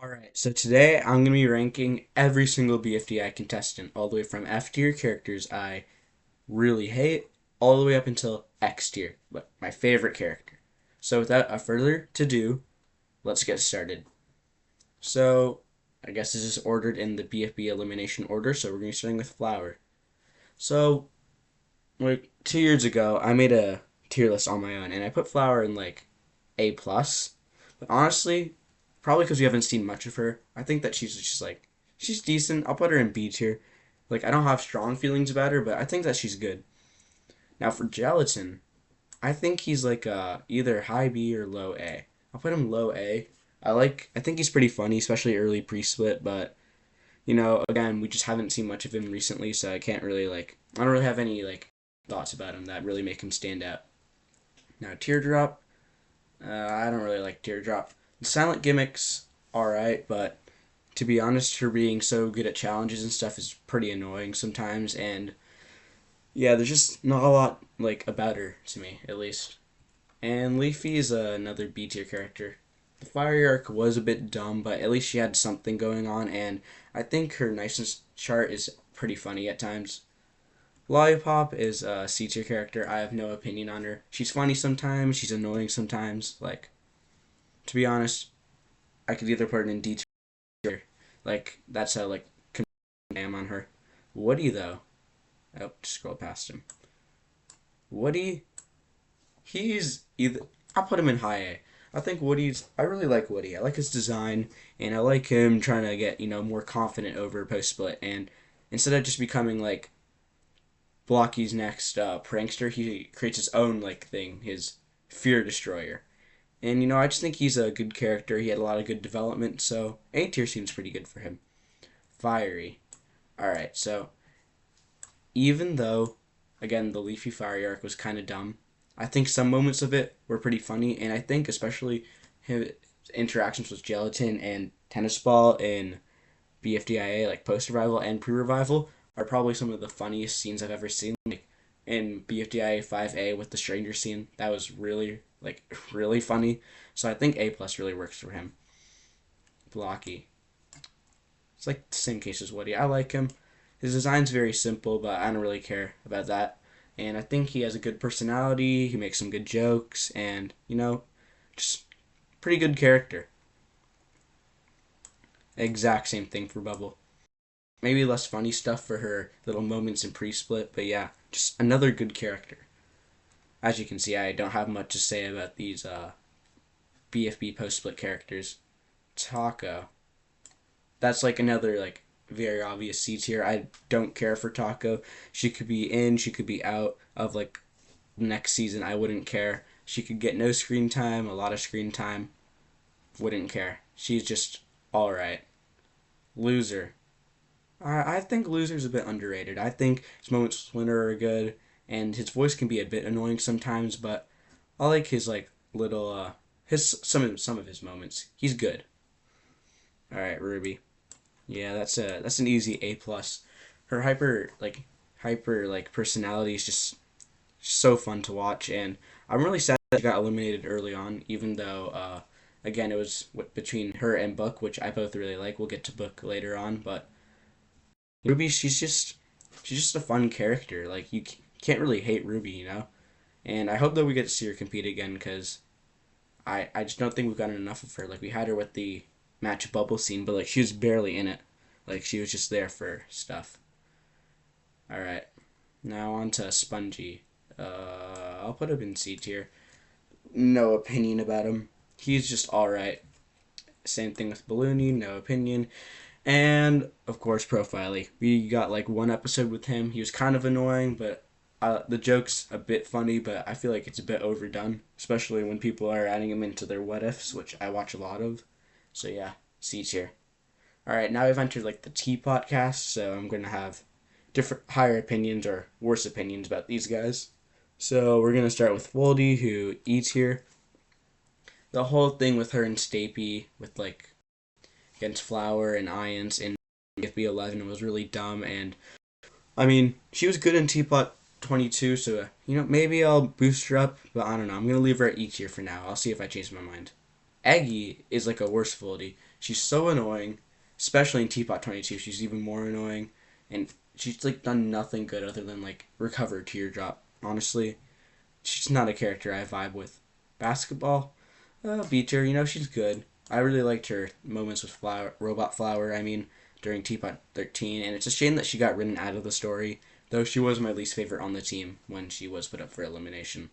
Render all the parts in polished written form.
Alright, so today I'm going to be ranking every single BFDI contestant, all the way from F tier characters I really hate, all the way up until X tier, but my favorite character. So without a further to-do, let's get started. So, I guess this is ordered in the BFB elimination order, so we're going to be starting with Flower. So, like 2 years ago, I made a tier list on my own, and I put Flower in like A plus. But honestly, probably because we haven't seen much of her, I think that she's just like she's decent. I'll put her in B tier. Like I don't have strong feelings about her, but I think that she's good. Now for Gelatin, I think he's like either high B or low A. I'll put him low A. I think he's pretty funny, especially early pre-split, but again, we just haven't seen much of him recently, so I don't really have any like thoughts about him that really make him stand out. Now Teardrop, I don't really like Teardrop. The silent gimmicks, alright, but to be honest, her being so good at challenges and stuff is pretty annoying sometimes, and yeah, there's just not a lot like about her to me, at least. And Leafy is another B tier character. The fire arc was a bit dumb, but at least she had something going on, and I think her niceness chart is pretty funny at times. Lollipop is a C tier character. I have no opinion on her. She's funny sometimes, she's annoying sometimes. Like, to be honest, I could either put her in D tier. Like, that's how, like, I am on her. Woody, though. Oh, just scroll past him. Woody, he's either. I'll put him in high A. I think Woody's. I really like Woody. I like his design, and I like him trying to get more confident over post split. And instead of just becoming like Blocky's next prankster, he creates his own like thing, his Fear Destroyer. And I just think he's a good character. He had a lot of good development, so A tier seems pretty good for him. Fiery. All right, so even though, again, the Leafy Fiery arc was kind of dumb, I think some moments of it were pretty funny, and I think especially his interactions with Gelatin and Tennis Ball in BFDIA, like post revival and pre revival, are probably some of the funniest scenes I've ever seen. Like in BFDIA 5A with the stranger scene, that was really really funny. So I think A plus really works for him. Blocky. It's like the same case as Woody. I like him. His design's very simple, but I don't really care about that. And I think he has a good personality. He makes some good jokes, and just pretty good character. Exact same thing for Bubble. Maybe less funny stuff for her little moments in pre-split, but yeah, just another good character. As you can see, I don't have much to say about these BFB post-split characters. Taco. That's like another like very obvious C tier. I don't care for Taco. She could be in, she could be out of like next season. I wouldn't care. She could get no screen time, a lot of screen time. Wouldn't care. She's just all right. Loser. I think Loser's a bit underrated. I think his moments with Winter are good, and his voice can be a bit annoying sometimes, but I like his like little his some of his moments. He's good. All right, Ruby. Yeah, that's an easy A plus. Her hyper like personality is just so fun to watch, and I'm really sad that she got eliminated early on. Even though again it was between her and Book, which I both really like. We'll get to Book later on, but Ruby, she's just a fun character. Like you can't really hate Ruby. And I hope that we get to see her compete again because I just don't think we've gotten enough of her. Like we had her with the match bubble scene, but like she was barely in it. Like she was just there for stuff. All right, now on to Spongy. I'll put him in C tier. No opinion about him. He's just all right. Same thing with Balloony. No opinion. And of course, Profiley. We got like one episode with him. He was kind of annoying, but the joke's a bit funny, but I feel like it's a bit overdone, especially when people are adding him into their what ifs, which I watch a lot of. So yeah, C tier. All right, now I've entered like the Teapot cast, so I'm gonna have different higher opinions or worse opinions about these guys. So we're gonna start with Voldy, who E tier. The whole thing with her and Stapy with like against Flower and Ions in FB11 was really dumb, and I mean she was good in Teapot 22, so maybe I'll boost her up, but I don't know. I'm gonna leave her at E tier for now. I'll see if I change my mind. Eggy is like a worse Voldy. She's so annoying, especially in Teapot 22. She's even more annoying, and she's like done nothing good other than like recover Teardrop. Honestly, she's not a character I vibe with. Basketball, beat her. You know she's good. I really liked her moments with Robot Flower. I mean, during Teapot 13, and it's a shame that she got written out of the story. Though she was my least favorite on the team when she was put up for elimination.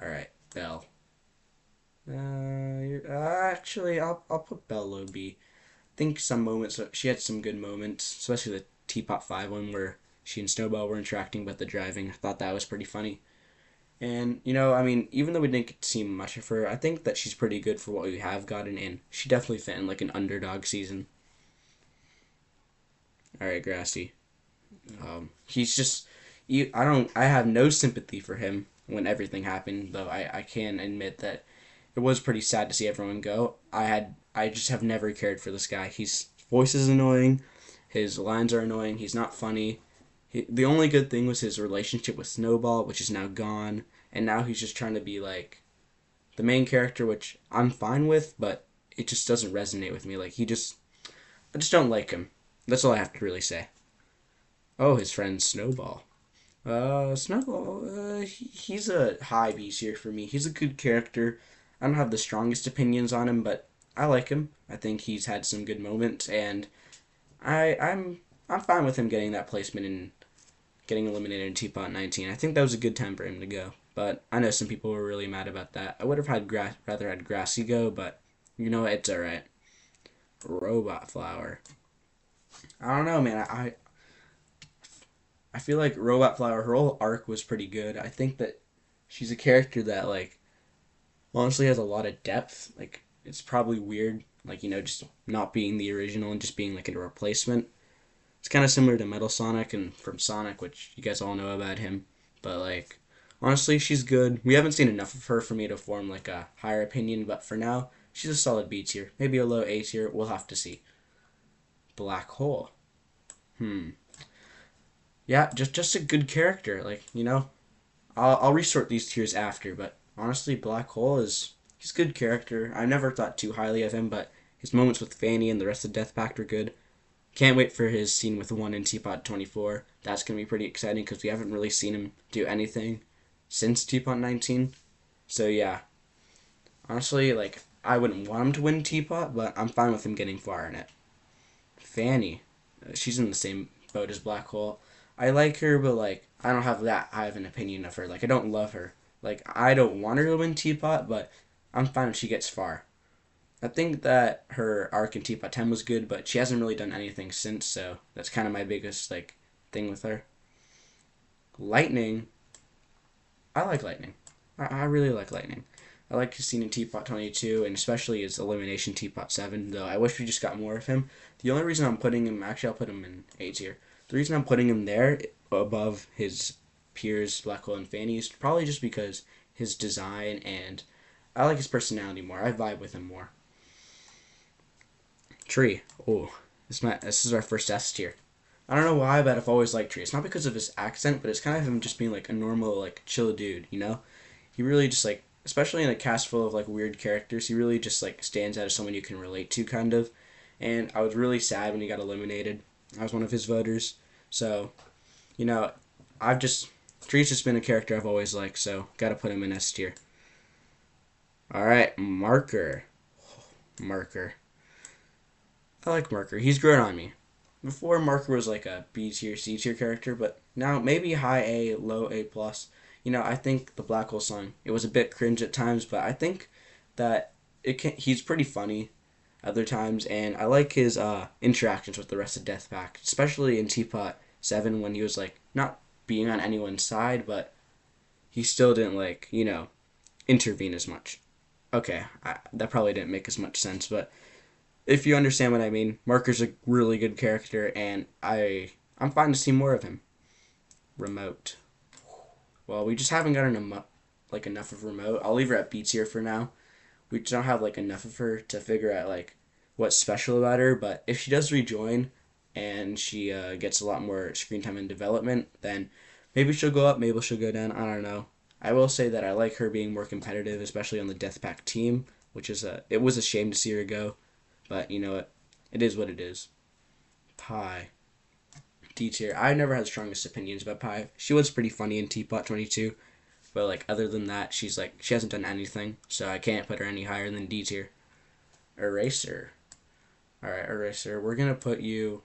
All right, Belle. Actually, I'll put Belle low B. I think some moments she had some good moments, especially the Teapot 5 one where she and Snowball were interacting about the driving. I thought that was pretty funny. And, I mean, even though we didn't get to see much of her, I think that she's pretty good for what we have gotten in. She definitely fit in like an underdog season. Alright, Grassy. He's just. I have no sympathy for him when everything happened, though I can admit that it was pretty sad to see everyone go. I just have never cared for this guy. His voice is annoying, his lines are annoying, he's not funny. The only good thing was his relationship with Snowball, which is now gone, and now he's just trying to be like the main character, which I'm fine with, but it just doesn't resonate with me. Like I just don't like him. That's all I have to really say. Oh, his friend Snowball. Snowball, he's a high B tier for me. He's a good character. I don't have the strongest opinions on him, but I like him. I think he's had some good moments, and I'm fine with him getting that placement and getting eliminated in Teapot 19. I think that was a good time for him to go, but I know some people were really mad about that. I would have rather had Grassy go, but it's all right. Robot Flower. I don't know, man. I feel like Robot Flower, her whole arc was pretty good. I think that she's a character that like honestly has a lot of depth. Like it's probably weird, like just not being the original and just being like a replacement. It's kind of similar to Metal Sonic and from Sonic, which you guys all know about him. But like honestly, she's good. We haven't seen enough of her for me to form like a higher opinion, but for now, she's a solid B tier, maybe a low A tier. We'll have to see. Black Hole. Yeah, just a good character. Like I'll resort these tiers after, but honestly, Black Hole he's a good character. I never thought too highly of him, but his moments with Fanny and the rest of Death Pact are good. Can't wait for his scene with One in Teapot 24. That's gonna be pretty exciting because we haven't really seen him do anything since Teapot 19. So yeah, honestly, like I wouldn't want him to win Teapot, but I'm fine with him getting far in it. Fanny, she's in the same boat as Black Hole. I like her, but like I don't have that high of an opinion of her. Like I don't love her. Like I don't want her to win Teapot, but I'm fine if she gets far. I think that her arc in Teapot 10 was good, but she hasn't really done anything since, so that's kind of my biggest like thing with her. Lightning, I like Lightning. I really like Lightning. I like his scene in Teapot 22, and especially his elimination Teapot 7, though I wish we just got more of him. The only reason I'm putting him, actually I'll put him in A tier. The reason I'm putting him there above his peers, Black Hole and Fanny, is probably just because his design and I like his personality more. I vibe with him more. Tree. Oh, this is our first S tier. I don't know why, but I've always liked Tree. It's not because of his accent, but it's kind of him just being like a normal, like chill dude. He really just like, especially in a cast full of like weird characters, he really just like stands out as someone you can relate to, kind of. And I was really sad when he got eliminated. I was one of his voters, so you know, I've just Tree's just been a character I've always liked, so gotta put him in S tier. All right, Marker. Marker. I like Marker. He's grown on me. Before Marker was like a B tier, C tier character, but now maybe high A, low A plus. I think the Black Hole song, it was a bit cringe at times, but I think that he's pretty funny other times, and I like his interactions with the rest of Death Pact, especially in Teapot 7 when he was like not being on anyone's side, but he still didn't like intervene as much. Okay, that probably didn't make as much sense, but if you understand what I mean, Marker's a really good character, and I'm fine to see more of him. Remote. Well, we just haven't gotten enough of Remote. I'll leave her at B tier for now. We just don't have like enough of her to figure out like what's special about her. But if she does rejoin and she gets a lot more screen time and development, then maybe she'll go up, maybe she'll go down. I don't know. I will say that I like her being more competitive, especially on the Death Pack team. which is it was a shame to see her go, but you know what, it is what it is. Pie, D tier. I never had the strongest opinions about Pie. She was pretty funny in Teapot 22, but like other than that, she hasn't done anything, so I can't put her any higher than D tier. Eraser. All right, Eraser. We're gonna put you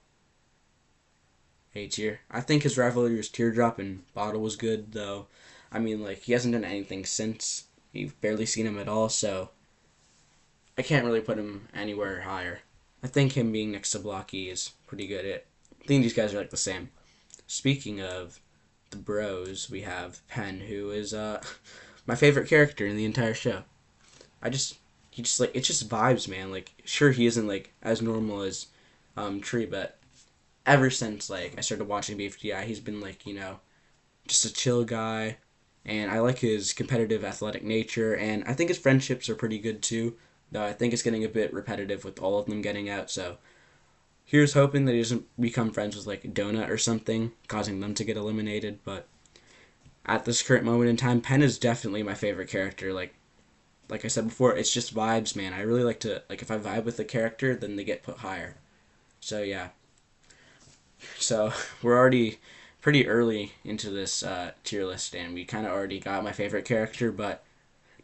A tier. I think his rivalry was Teardrop and Bottle was good, though. I mean, like, he hasn't done anything since. You've barely seen him at all, so I can't really put him anywhere higher. I think him being next to Blocky is pretty good. I think these guys are like the same. Speaking of the bros, we have Penn, who is my favorite character in the entire show. He just like, it's just vibes, man. Like, sure, he isn't like as normal as Tree, but ever since like I started watching BFDI, he's been like, just a chill guy, and I like his competitive athletic nature, and I think his friendships are pretty good too. Though I think it's getting a bit repetitive with all of them getting out, so here's hoping that he doesn't become friends with like Donut or something, causing them to get eliminated. But at this current moment in time, Penn is definitely my favorite character. Like I said before, it's just vibes, man. I really like to, like, if I vibe with the character, then they get put higher. So yeah. So we're already pretty early into this tier list, and we kind of already got my favorite character, but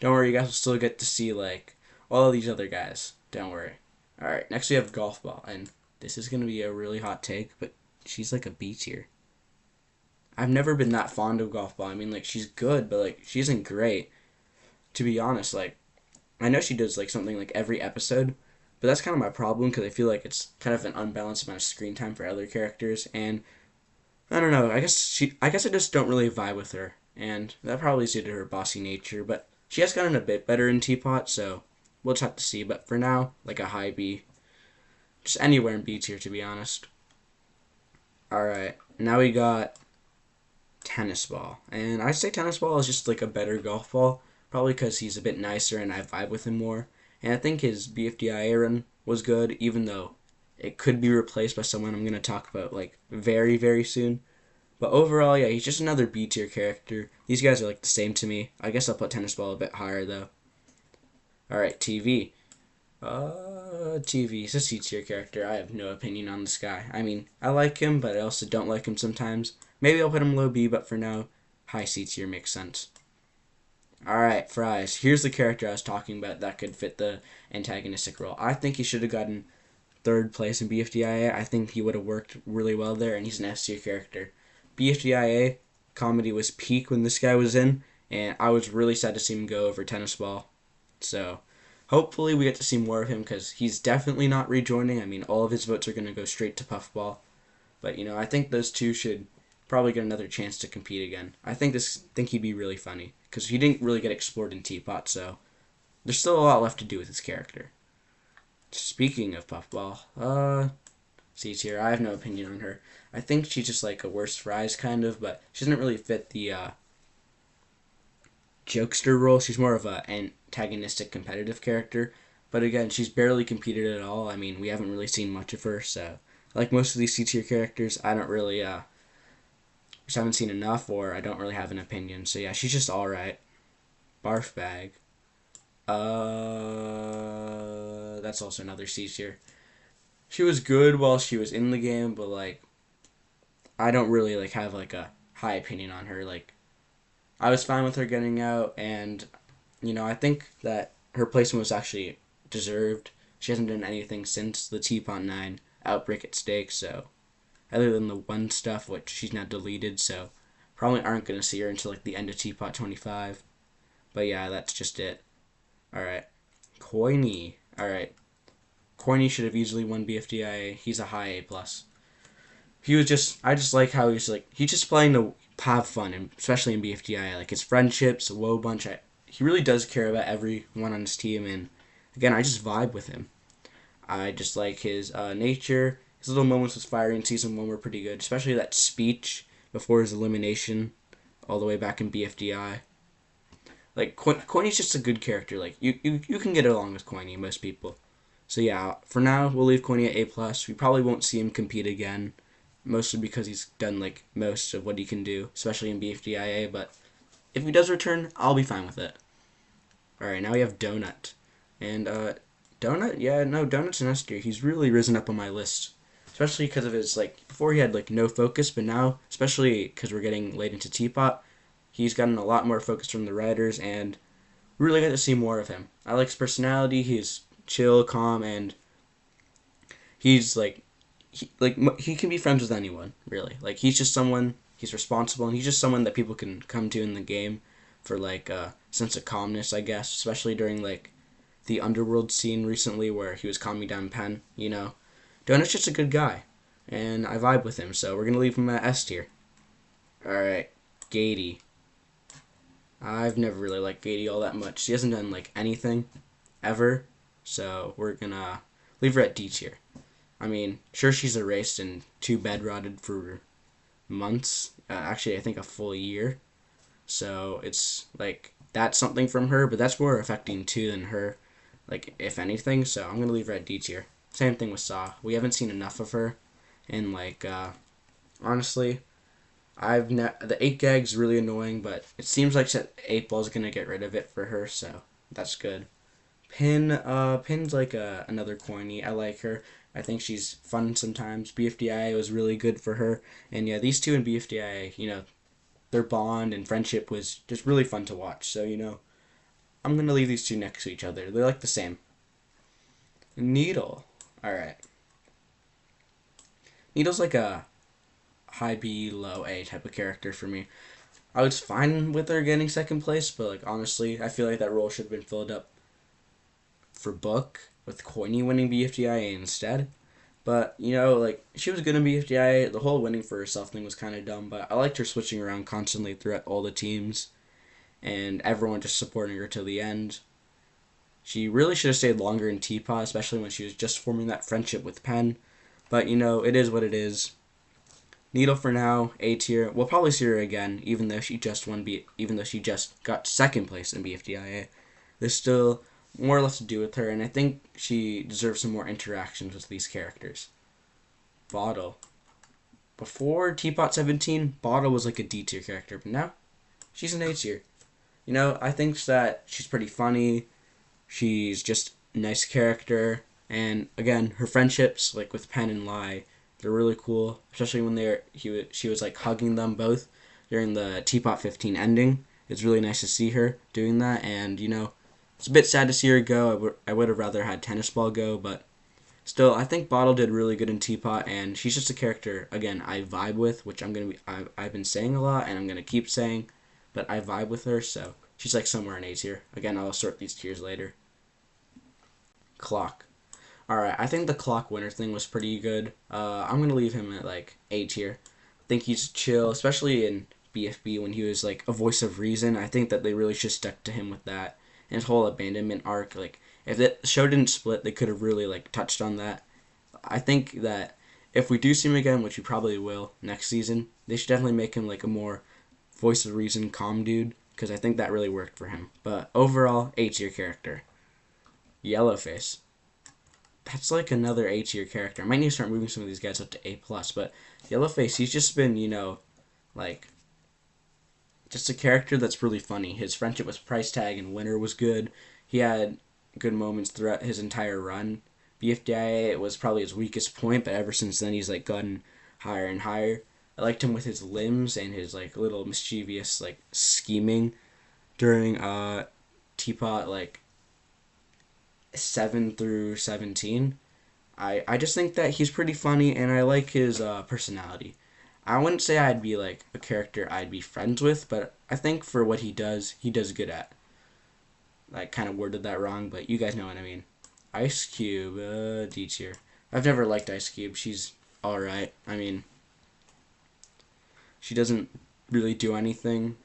don't worry, you guys will still get to see like all of these other guys. Don't worry. All right, next we have Golf Ball, and this is gonna be a really hot take, but she's like a B tier. I've never been that fond of Golf Ball. I mean, like, she's good, but like she isn't great. To be honest, like, I know she does like something like every episode, but that's kind of my problem because I feel like it's kind of an unbalanced amount of screen time for other characters, and I don't know. I guess I just don't really vibe with her, and that probably is due to her bossy nature. But she has gotten a bit better in Teapot, so we'll just have to see. But for now, like a high B, just anywhere in B tier, to be honest. All right, now we got Tennis Ball, and I say Tennis Ball is just like a better golf ball, probably because he's a bit nicer and I vibe with him more. And I think his BFDI run was good, even though it could be replaced by someone I'm gonna talk about like very very soon. But overall, yeah, he's just another B tier character. These guys are like the same to me. I guess I'll put Tennis Ball a bit higher though. All right, TV. TV. He's a C tier character. I have no opinion on this guy. I mean, I like him, but I also don't like him sometimes. Maybe I'll put him low B, but for now, high C tier makes sense. All right, Fries. Here's the character I was talking about that could fit the antagonistic role. I think he should have gotten third place in BFDIA. I think he would have worked really well there, and he's an S tier character. BFDIA comedy was peak when this guy was in, and I was really sad to see him go over Tennis Ball. So hopefully we get to see more of him because he's definitely not rejoining. I mean, all of his votes are going to go straight to Puffball. But, I think those two should probably get another chance to compete again. I think he'd be really funny because he didn't really get explored in Teapot, so there's still a lot left to do with his character. Speaking of Puffball, C tier. I have no opinion on her. I think she's just like a worse Fries kind of, but she doesn't really fit the jokester role. She's more of a antagonistic competitive character. But again, she's barely competed at all. I mean, we haven't really seen much of her, so like most of these C tier characters, I don't really just haven't seen enough, or I don't really have an opinion. So yeah, she's just alright. Barf Bag. That's also another C tier. She was good while she was in the game, but like I don't really like have like a high opinion on her. Like I was fine with her getting out, and I think that her placement was actually deserved. She hasn't done anything since the Teapot 9 outbreak at stake, so other than the one stuff which she's now deleted, so probably aren't gonna see her until like the end of Teapot 25. But yeah, that's just it. Alright. Coiny. Alright. Coiny should have easily won BFDIA. He's a high A+. I just like how he's just playing to have fun, and especially in BFDIA. Like his friendships, Woe Bunch, he really does care about everyone on his team, and again, I just vibe with him. I just like his nature. His little moments with Fire in Season 1 were pretty good, especially that speech before his elimination all the way back in BFDI. Like, Coiny's just a good character. Like, you can get along with Coiny, most people. So yeah, for now, we'll leave Coiny at A+. We probably won't see him compete again, mostly because he's done, like, most of what he can do, especially in BFDIA, but if he does return, I'll be fine with it. Alright, now we have Donut. And Donut, yeah, no, Donut's an S tier. He's really risen up on my list, especially because of his like before he had like no focus, but now, especially because we're getting late into Teapot, he's gotten a lot more focus from the writers, and we really get to see more of him. I like his personality. He's chill, calm, and he's he can be friends with anyone really. Like he's just someone. He's responsible, and he's just someone that people can come to in the game for like a sense of calmness, I guess, especially during like the underworld scene recently where he was calming down Penn. Donut's just a good guy, and I vibe with him, so we're gonna leave him at S tier. All right, Gady. I've never really liked Gady all that much. She hasn't done like anything ever, so we're gonna leave her at D tier. I mean, sure she's erased and too bed rotted for months. Actually, I think a full year. So it's like that's something from her, but that's more affecting too than her, like if anything. So I'm gonna leave her at D tier. Same thing with Saw. We haven't seen enough of her, and honestly, the 8 gag's really annoying, but it seems like 8 Ball's gonna get rid of it for her, so that's good. Pin's like another corny. I like her. I think she's fun sometimes. BFDI was really good for her, and yeah, these two in BFDI, their bond and friendship was just really fun to watch. So I'm gonna leave these two next to each other. They're like the same. Needle. All right. Needle's like a high B, low A type of character for me. I was fine with her getting second place, but like honestly, I feel like that role should have been filled up for Book with Coiny winning BFDI instead. But like she was good in BFDI. The whole winning for herself thing was kind of dumb, but I liked her switching around constantly throughout all the teams and everyone just supporting her till the end. She really should have stayed longer in Teapot, especially when she was just forming that friendship with Penn. But it is what it is. Needle for now, A tier. We'll probably see her again, even though she just even though she just got second place in BFDIA. There's still more or less to do with her, and I think she deserves some more interactions with these characters. Bottle. Before Teapot 17, Bottle was like a D tier character, but now she's an A tier. I think that she's pretty funny. She's just a nice character, and again, her friendships like with Penn and Lai, they're really cool, especially when she was like hugging them both during the Teapot 15 ending. It's really nice to see her doing that, and it's a bit sad to see her go. I would have rather had Tennis Ball go, but still, I think Bottle did really good in Teapot, and she's just a character again I vibe with, which I've been saying a lot, and I'm gonna keep saying, but I vibe with her, so she's like somewhere in A tier. Again, I'll sort these tiers later. Clock. Alright, I think the Clock winner thing was pretty good. I'm going to leave him at like A tier. I think he's chill, especially in BFB when he was like a voice of reason. I think that they really should stuck to him with that. And his whole abandonment arc, like if the show didn't split, they could have really like touched on that. I think that if we do see him again, which we probably will next season, they should definitely make him like a more voice of reason, calm dude, because I think that really worked for him. But overall, A tier character. Yellowface. That's like another A tier character. I might need to start moving some of these guys up to A plus, but Yellowface, he's just been, like just a character that's really funny. His friendship with Price Tag and Winter was good. He had good moments throughout his entire run. BFDIA was probably his weakest point, but ever since then he's like gotten higher and higher. I liked him with his limbs and his like little mischievous like scheming during Teapot like 7 through 17. I just think that he's pretty funny, and I like his personality. I wouldn't say I'd be like a character I'd be friends with, but I think for what he does good at. I kind of worded that wrong, but you guys know what I mean. Ice Cube, D tier. I've never liked Ice Cube. She's alright. I mean, she doesn't really do anything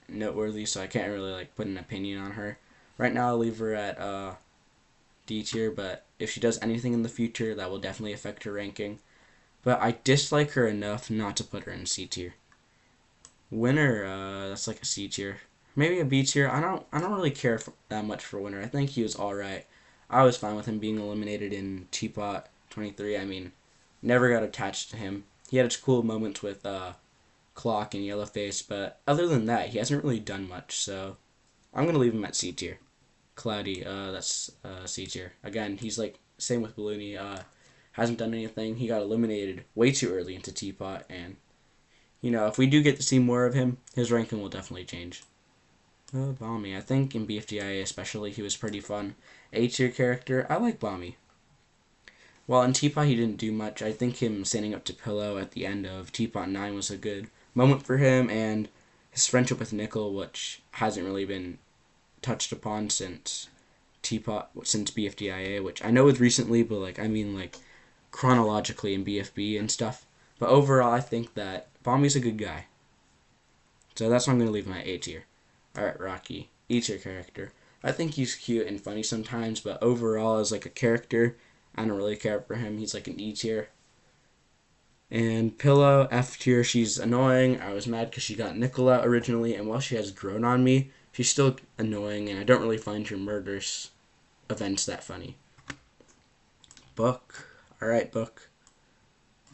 noteworthy, so I can't really like put an opinion on her. Right now, I'll leave her at D tier, but if she does anything in the future, that will definitely affect her ranking. But I dislike her enough not to put her in C tier. Winner, that's like a C tier, maybe a B tier. I don't really care that much for Winner. I think he was all right. I was fine with him being eliminated in Teapot 23. I mean, never got attached to him. He had his cool moments with Clock and Yellowface, but other than that, he hasn't really done much. So I'm gonna leave him at C tier. Cloudy, that's C tier. Again, he's like same with Balloony. Hasn't done anything. He got eliminated way too early into Teapot, and if we do get to see more of him, his ranking will definitely change. Balmy. I think in BFDI especially, he was pretty fun. A tier character. I like Balmy. Well, in Teapot, he didn't do much. I think him standing up to Pillow at the end of Teapot 9 was a good moment for him, and his friendship with Nickel, which hasn't really been touched upon since BFDIA, which I know is recently, but chronologically in BFB and stuff. But overall, I think that Balmy's a good guy. So that's why I'm going to leave him at A tier. Alright, Rocky. E tier character. I think he's cute and funny sometimes, but overall, as like a character, I don't really care for him. He's like an E tier. And Pillow, F tier. She's annoying. I was mad because she got Nicola originally, and while she has grown on me, she's still annoying, and I don't really find her murderous events that funny. Book. Alright, Book.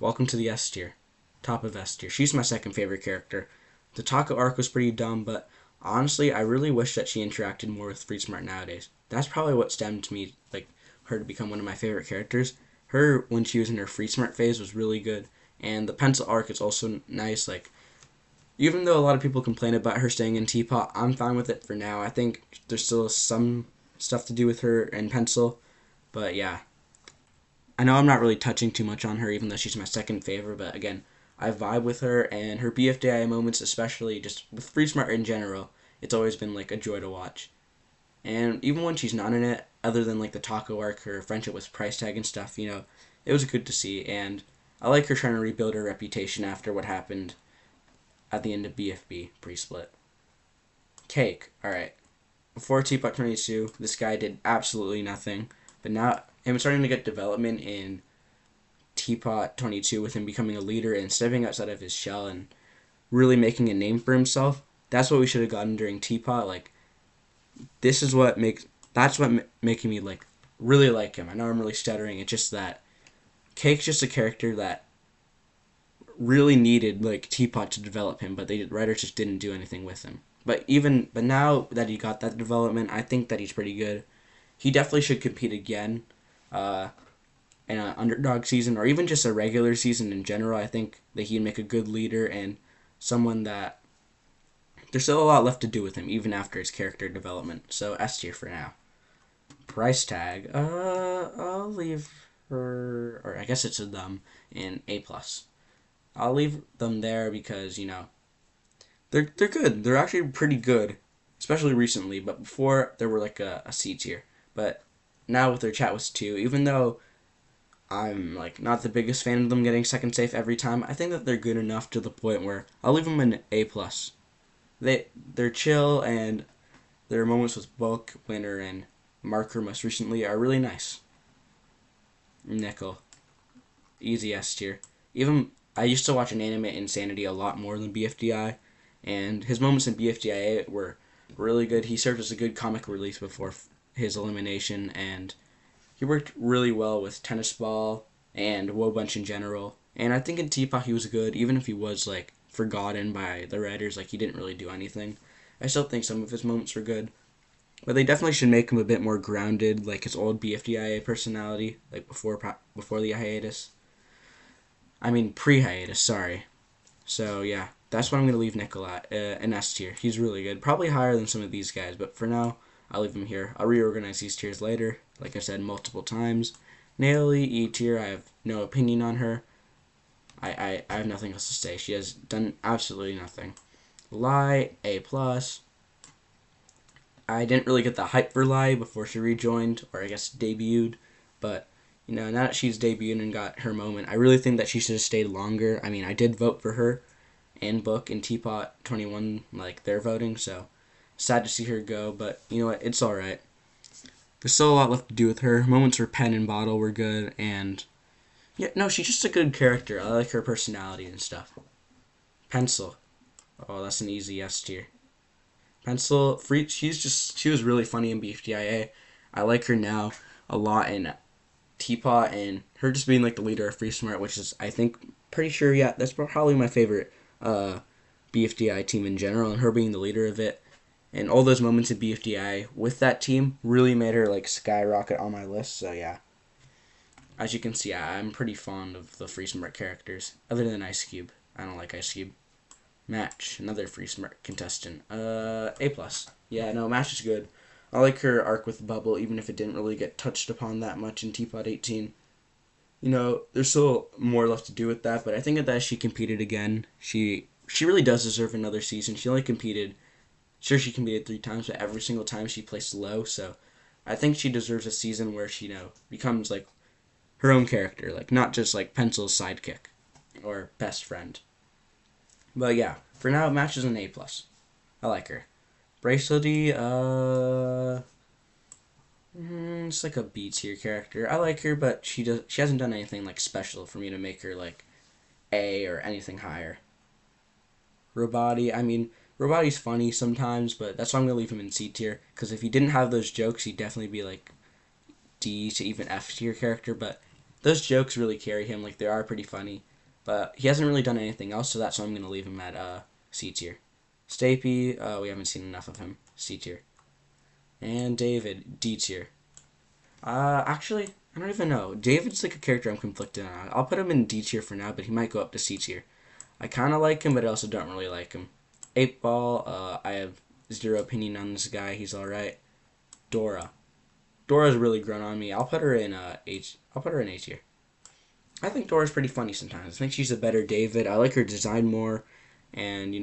Welcome to the S tier. Top of S tier. She's my second favorite character. The Taco arc was pretty dumb, but honestly, I really wish that she interacted more with Free Smart nowadays. That's probably what stemmed me, her to become one of my favorite characters. Her, when she was in her Free Smart phase, was really good. And the Pencil arc is also nice. Even though a lot of people complain about her staying in Teapot, I'm fine with it for now. I think there's still some stuff to do with her and Pencil. But yeah. I know I'm not really touching too much on her, even though she's my second favorite. But again, I vibe with her, and her BFDI moments, especially just with Free Smart in general, it's always been a joy to watch. And even when she's not in it, other than the Taco arc, her friendship with Price Tag and stuff, it was good to see. And I like her trying to rebuild her reputation after what happened at the end of BFB pre-split. Cake. Alright. Before Teapot 22, this guy did absolutely nothing. But now, him starting to get development in Teapot 22 with him becoming a leader and stepping outside of his shell and really making a name for himself. That's what we should have gotten during Teapot. That's what making me really like him. I know I'm really stuttering. It's just that Cake's just a character that really needed Teapot to develop him, but the writers just didn't do anything with him. But now that he got that development, I think that he's pretty good. He definitely should compete again. In an underdog season, or even just a regular season in general. I think that he'd make a good leader and someone that there's still a lot left to do with him, even after his character development. So S tier for now. Price Tag, I'll leave her, or I guess it's a them, in A+. I'll leave them there because, they're good. They're actually pretty good, especially recently, but before they were a C tier. But now with their chat was 2, even though I'm not the biggest fan of them getting second safe every time, I think that they're good enough to the point where I'll leave them in A+. They're chill, and their moments with Book, Winner, and Marker most recently are really nice. Nickel. Easy S tier. Even I used to watch an anime Insanity a lot more than BFDI, and his moments in BFDI were really good. He served as a good comic relief before his elimination, and he worked really well with Tennis Ball and Wobunch in general. And I think in Teapot he was good, even if he was forgotten by the writers, he didn't really do anything. I still think some of his moments were good. But they definitely should make him a bit more grounded, like his old BFDIA personality, before the hiatus. I mean, pre-hiatus, sorry. So yeah, that's what I'm going to leave Nickel at, an S tier. He's really good. Probably higher than some of these guys, but for now, I'll leave him here. I'll reorganize these tiers later, like I said multiple times. Naily, E tier, I have no opinion on her. I have nothing else to say. She has done absolutely nothing. Lai, A+. I didn't really get the hype for Lai before she rejoined, or I guess debuted, but now that she's debuted and got her moment, I really think that she should have stayed longer. I mean, I did vote for her and Book in Teapot 21, their voting, so sad to see her go, but you know what, it's alright. There's still a lot left to do with her. Moments for Pen and Bottle were good, and yeah, no, she's just a good character. I like her personality and stuff. Pencil. Oh, that's an easy S tier. Pencil, she was really funny in BFDIA. I like her now a lot in Teapot, and her just being the leader of Free Smart, which is, I think, pretty sure, yeah, that's probably my favorite BFDI team in general, and her being the leader of it. And all those moments in BFDI with that team really made her like skyrocket on my list. So yeah, as you can see, I'm pretty fond of the Free Smart characters, other than Ice Cube. I don't like Ice Cube. Match, another Free Smart contestant. A plus. Yeah, no, Match is good. I like her arc with Bubble, even if it didn't really get touched upon that much in Teapot 18. You know, there's still more left to do with that, but I think that she competed again. She really does deserve another season. She only competed, sure, she competed 3 times, but every single time she placed low. So I think she deserves a season where she, becomes like her own character, like not just like Pencil's sidekick or best friend. But yeah, for now, Match is an A plus. I like her. Bracelety, it's like a B tier character. I like her, but she hasn't done anything like special for me to make her like A or anything higher. Roboti, I mean, Roboti's funny sometimes, but that's why I'm gonna leave him in C tier. Because if he didn't have those jokes, he'd definitely be like D to even F tier character. But those jokes really carry him. Like they are pretty funny, but he hasn't really done anything else, so that's why I'm gonna leave him at C tier. Stapy, we haven't seen enough of him. C tier. And David, D tier. Actually, I don't even know. David's like a character I'm conflicted on. I'll put him in D tier for now, but he might go up to C tier. I kind of like him, but I also don't really like him. 8-Ball, I have zero opinion on this guy. He's alright. Dora. Dora's really grown on me. I'll put her in I'll put her in A tier. I think Dora's pretty funny sometimes. I think she's a better David. I like her design more, and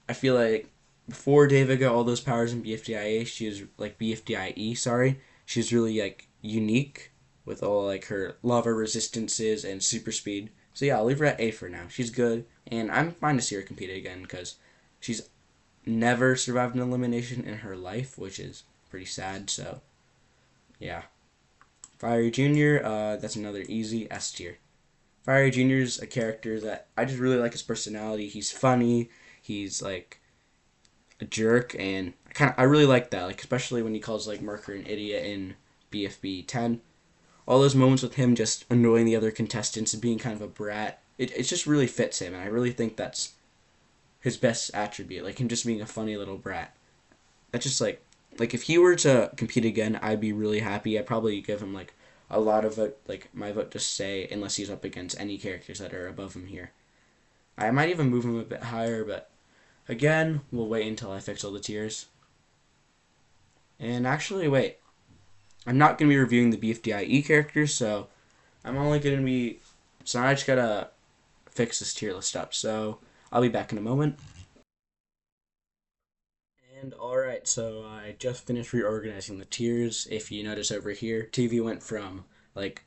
I feel like before David got all those powers in BFDIA, she was like BFDIE, sorry. She was really like unique with all like her lava resistances and super speed. So yeah, I'll leave her at A for now. She's good, and I'm fine to see her compete again because she's never survived an elimination in her life, which is pretty sad. So yeah, Fiery Junior, that's another easy S tier. Fiery Junior's a character that I just really like his personality. He's funny. He's like a jerk, and I really like that. Like especially when he calls like Merker an idiot in BFB 10. All those moments with him just annoying the other contestants and being kind of a brat. It just really fits him, and I really think that's his best attribute. Like him just being a funny little brat. That's just like if he were to compete again, I'd be really happy. I'd probably give him like a lot of vote, like my vote to stay, unless he's up against any characters that are above him here. I might even move him a bit higher, but again, we'll wait until I fix all the tiers. And actually, wait. I'm not going to be reviewing the BFDIE characters, so I'm only going to be... So I just got to fix this tier list up. So I'll be back in a moment. And alright, so I just finished reorganizing the tiers. If you notice over here, TV went from like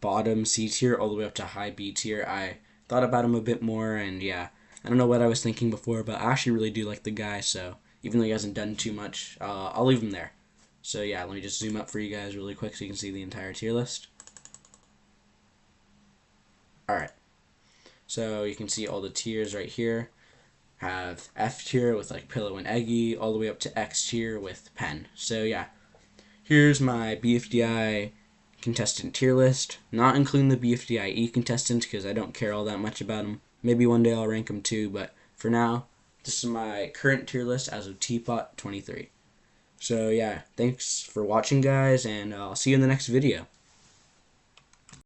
bottom C tier all the way up to high B tier. I thought about him a bit more, and yeah, I don't know what I was thinking before, but I actually really do like the guy, so even though he hasn't done too much, I'll leave him there. So yeah, let me just zoom up for you guys really quick so you can see the entire tier list. Alright, so you can see all the tiers right here. Have F tier with like Pillow and Eggy, all the way up to X tier with Pen. So yeah, here's my BFDI contestant tier list, not including the BFDIE contestants because I don't care all that much about them. Maybe one day I'll rank them too, but for now, this is my current tier list as of Teapot 23. So yeah, thanks for watching guys, and I'll see you in the next video.